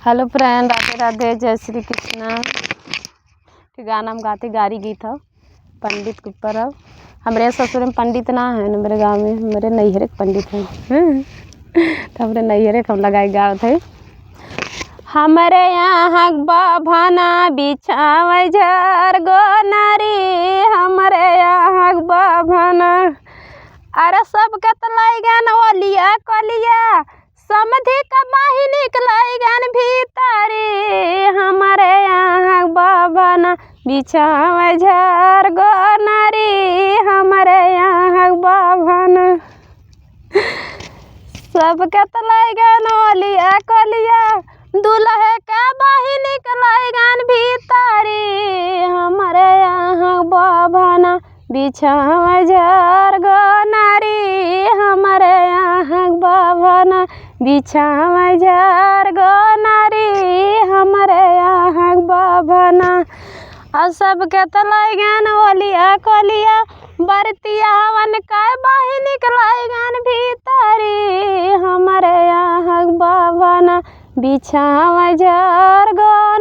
Hello friend, Radhe Radhe, जय श्री कृष्णा। गाना हम गाते गारी गीत हो पंडित के ऊपर हो। हमारे ससुर में पंडित ना है न, मेरे गांव में मेरे नैहरे के पंडित हैं। तो हमारे नैहरे हम लगाए गाँव थे। हमारे यहाँ बाभाना बिछाव झर गो नारी, हमारे यहाँ बाभाना अरे सब कतलाई गन ओलिया कलिया समधि कमाही निकलाई गन भीतरी, हमारे यहाँ बाभाना बिछाव झर गो नारी, हमारे यहाँ बाभाना सब कतलाई गन ओलिया कलिया दुल्हे का बाही निकलाई गन भीतरी, हमारे यहाँ बाभाना बिछाव झर गो नारी, हमारे यहाँ बाभाना बिछाव झर गो नारी, हमारे यहाँ बाभाना और सब के तलाई गन ओलिया कलिया बरतिया हवन का बाही निकलाई गन भीतरी, हमारे यहाँ बाभाना बिछाव झर गो